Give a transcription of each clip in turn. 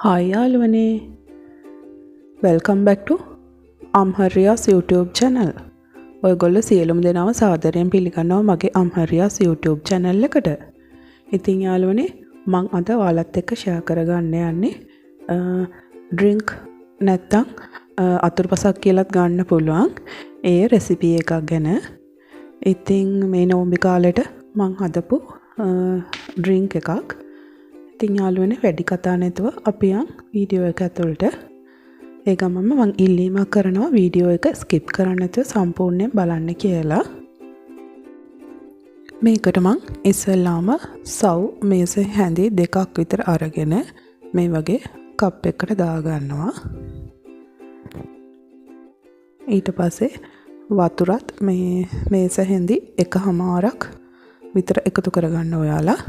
Hi යාළුවනේ welcome back to Amhariya's YouTube channel. ඔයගොල්ලෝ සියලුම දෙනාව සාදරයෙන් පිළිගන්නවා මගේ Amhariya's YouTube channel එකට. ඉතින් යාළුවනේ මම අද ඔයාලත් එක්ක share කරගන්න යන්නේ drink නැත්තම් අතුරුපසක් කියලාත් ගන්න පුළුවන් ඒ recipe එකක් ගැන. ඉතින් මේ නෝම්බි කාලෙට මම හදපු drink එකක්. ඉතින් යාළුවනේ වැඩි කතා නැතුව අපි යන් වීඩියෝ එක ඇතුළට. ඒ ගමන්ම මම ඉල්ලීමක් කරනවා වීඩියෝ එක ස්කිප් කරන්න නැතුව සම්පූර්ණයෙන් බලන්න කියලා. මේකට මම ඉස්සෙල්ලාම සව් මේස හැඳි දෙකක් විතර අරගෙන මේ වගේ කප් එකකට දා ගන්නවා. ඊට පස්සේ වතුරත් මේ මේස හැඳි එකමාරක් විතර එකතු කරගන්න ඔයාලා.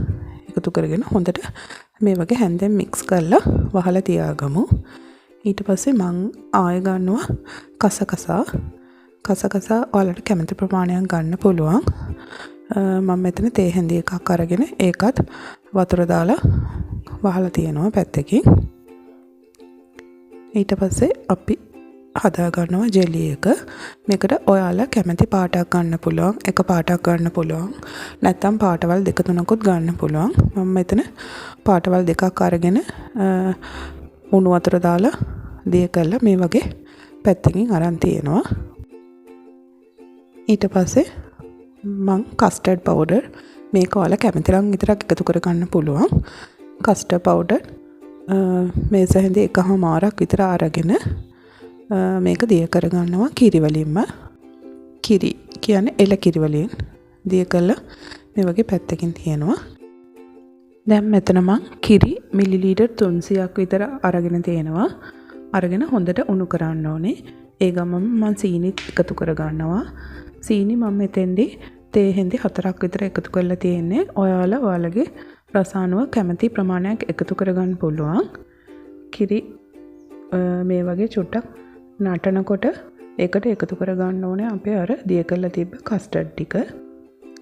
එකතු කරගෙන හොඳට මේ වගේ හැන්දෙන් මික්ස් කරලා වහලා තියාගමු. ඊට පස්සේ මං ආය ගන්නවා කසකසා ඔයාලට කැමති ප්‍රමාණයක් ගන්න පුළුවන්. මම මෙතන තේ හැඳි එකක් අරගෙන ඒකත් වතුර දාලා වහලා තියෙනවා පැත්තකින්. ඊට පස්සේ අපි හදා ගන්නවා ජෙලි එක. මේකට ඔයාලා කැමති පාටක් ගන්න පුළුවන්, එක පාටක් ගන්න පුළුවන්. නැත්නම් පාටවල් දෙක තුනකුත් ගන්න පුළුවන්. මම මෙතන පාටවල් දෙකක් අරගෙන උණු වතුර දාලා දිය කරලා මේ වගේ පැත්තකින් අරන් තියෙනවා. ඊට පස්සේ මම කස්ටර්ඩ් පවුඩර් මේක ඔයාලා කැමති නම් විතරක් එකතු කර ගන්න පුළුවන්. කස්ටර්ඩ් පවුඩර් මේස හැඳි එකමාරක් විතර අරගෙන මේක දිය කරගන්නවා කිරි වලින්ම. කිරි කියන්නේ එළ කිරි වලින් දිය කරලා මේ වගේ පැත්තකින් තියෙනවා. දැන් මෙතන මං කිරි මිලිලීටර් 300ක් විතර අරගෙන තියෙනවා. අරගෙන හොඳට උණු කරන්න ඕනේ. ඒ ගමන් මං සීනිත් එකතු කරගන්නවා. සීනි මම මෙතෙන්දී තේ හැඳි 4ක් විතර එකතු කරලා තියෙන්නේ. ඔයාලා ඔයාලගේ රස අනුව කැමති ප්‍රමාණයක් එකතු කරගන්න පුළුවන්. කිරි මේ වගේ චුට්ටක් නටනකොට ඒකට එකතු කරගන්න ඕනේ අපේ අර දිය කරලා තිබ්බ කස්ටර්ඩ් ටික.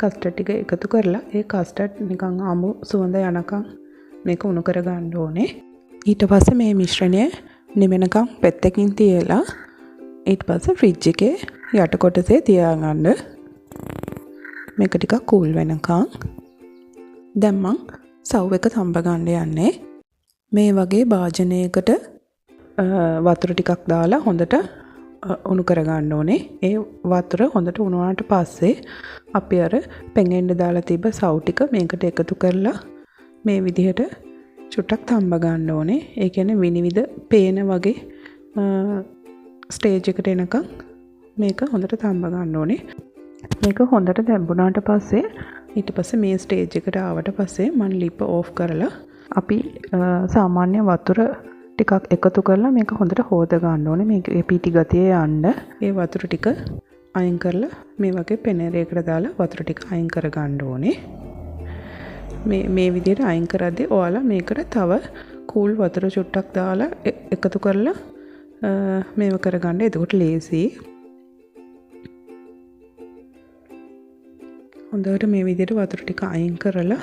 කස්ටර්ඩ් ටික එකතු කරලා ඒ කස්ටර්ඩ් නිකන් අමු සුවඳ යනකම් මේක උණු කරගන්න ඕනේ. ඊට පස්සේ මේ මිශ්‍රණය නිවෙනකම් පැත්තකින් තියලා ඊට පස්සේ ෆ්‍රිජ් එකේ යට කොටසේ තියාගන්න. මේක ටිකක් කූල් වෙනකම්. දැන් මං සව් එක තඹ ගන්න යන්නේ. මේ වගේ භාජනයකට වතුර ටිකක් දාලා හොඳට උණු කරගන්න ඕනේ. ඒ වතුර හොඳට උණුවාට පස්සේ අපි අර පෙඟෙන්න දාලා තිබ්බ සව් ටික මේකට එකතු කරලා මේ විදිහට චුට්ටක් තඹ ගන්න ඕනේ. ඒ කියන්නේ විනිවිද පේන වගේ ස්ටේජ් එකට එනකම් මේක හොඳට තඹ ගන්න ඕනේ. මේක හොඳට තැඹුණාට පස්සේ ඊට පස්සේ මේ ස්ටේජ් එකට ආවට පස්සේ මම ලිප් ඕෆ් කරලා අපි සාමාන්‍ය වතුර ටිකක් එකතු කරලා මේක හොඳට හොද ගන්න ඕනේ. මේකේ පිටි ගතිය යන්න. ඒ වතුර ටික අයින් කරලා මේ වගේ පෙනරයකට දාලා වතුර ටික අයින් කර ගන්න ඕනේ. මේ විදිහට අයින් කරද්දී ඔයාලා මේකට තව කූල් වතුර චුට්ටක් දාලා එකතු කරලා මේව කරගන්න. එතකොට ලේසි. හොඳට මේ විදිහට වතුර ටික අයින් කරලා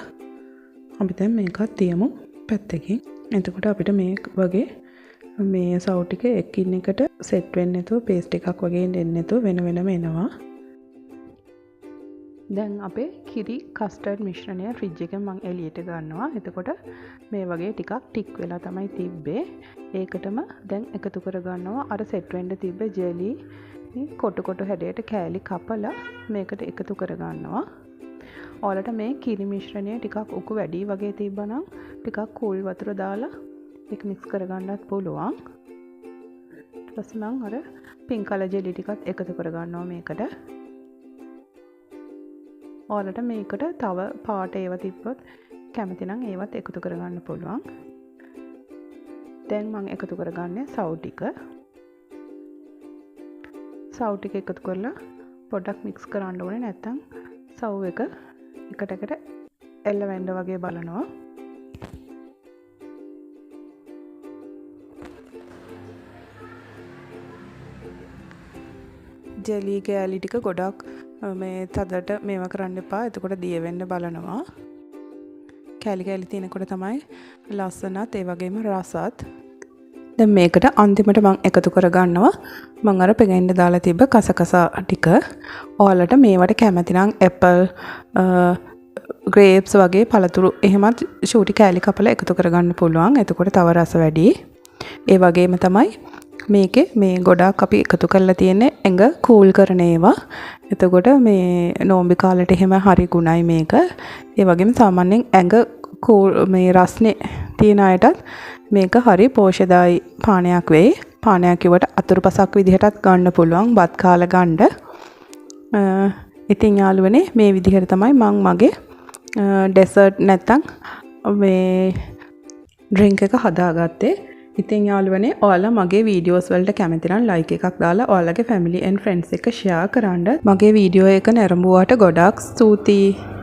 අපි දැන් මේකත් තියමු පැත්තකින්. එතකොට අපිට මේ වගේ මේ සව් ටික එකින් එකට සෙට් වෙන්නේ නැතුව පේස්ට් එකක් වගේ දෙන්නේ නැතුව වෙන වෙනම එනවා. දැන් අපේ කිරි කස්ටර්ඩ් මිශ්‍රණය ෆ්‍රිජ් එකෙන් මම එළියට ගන්නවා. එතකොට මේ වගේ ටිකක් ටික් වෙලා තමයි තිබ්බේ. ඒකටම දැන් එකතු කර ගන්නවා අර සෙට් වෙන්න තිබ්බ ජෙලි කොටු කොටු හැඩයට කෑලි කපලා මේකට එකතු කර ගන්නවා. ඔයාලට මේ කිරි මිශ්‍රණය ටිකක් උකු වැඩි වගේ තිබ්බනම් ටිකක් කූල් වතුර දාලා ඒක මික්ස් කරගන්නත් පුළුවන්. ඊට පස්සේ මම අර පින්ක් කලර් ජෙලි ටිකත් එකතු කරගන්නවා මේකට. ඔයාලට මේකට තව පාට ඒවා තිබ්බොත් කැමති නම් ඒවත් එකතු කරගන්න පුළුවන්. දැන් මම එකතු කරගන්නේ සව් ටික. සව් ටික එකතු කරලා පොඩ්ඩක් මික්ස් කරන්න ඕනේ. නැත්තම් සව් එක එකට එල්ල වෙන්න වගේ බලනවා. ජෙලි කෑලි ටික ගොඩක් මේ තදට මේවා කරන්න එපා. එතකොට දිය වෙන්න බලනවා. කැලි කැලි තියෙනකොට තමයි ලස්සනත් ඒ වගේම රසත්. දැන් මේකට අන්තිමට මම එකතු කරගන්නවා මම අර පෙගෙන්න දාලා තිබ්බ කසකසා ටික. ඔයාලට මේවට කැමති නම් ඇපල් ග්‍රේප්ස් වගේ පළතුරු එහෙමත් ෂූටි කෑලි කපලා එකතු කරගන්න පුළුවන්. එතකොට තව රස වැඩි. ඒ වගේම තමයි මේකේ මේ ගොඩාක් අපි එකතු කරලා තියෙන්නේ ඇඟ කූල් කරන ඒවා. එතකොට මේ නෝම්බි කාලේට එහෙම හරි ගුණයි මේක. ඒ වගේම සාමාන්‍යයෙන් ඇඟ මේ රස්නේ තියෙන අයටත් මේක හරි පෝෂ්‍යදායී පානයක් වෙයි. පානයක් කිව්වට අතුරුපසක් විදිහටත් ගන්න පුළුවන් බත් කාලා ගන්න. ඉතින් යාළුවනේ මේ විදිහට තමයි මම මගේ ඩෙසර්ට් නැත්තම් මේ ඩ්‍රින්ක් එක හදාගත්තේ. ඉතින් යාළුවනේ ඔයාලා මගේ වීඩියෝස් වලට කැමති නම් ලයික් එකක් දාලා ඔයාලගේ ෆැමිලි ඇන්ඩ් ෆ්‍රෙන්ඩ්ස් එක්ක ෂෙයා කරන්න. මගේ වීඩියෝ එක නැරඹුවාට ගොඩාක් ස්තුතියි.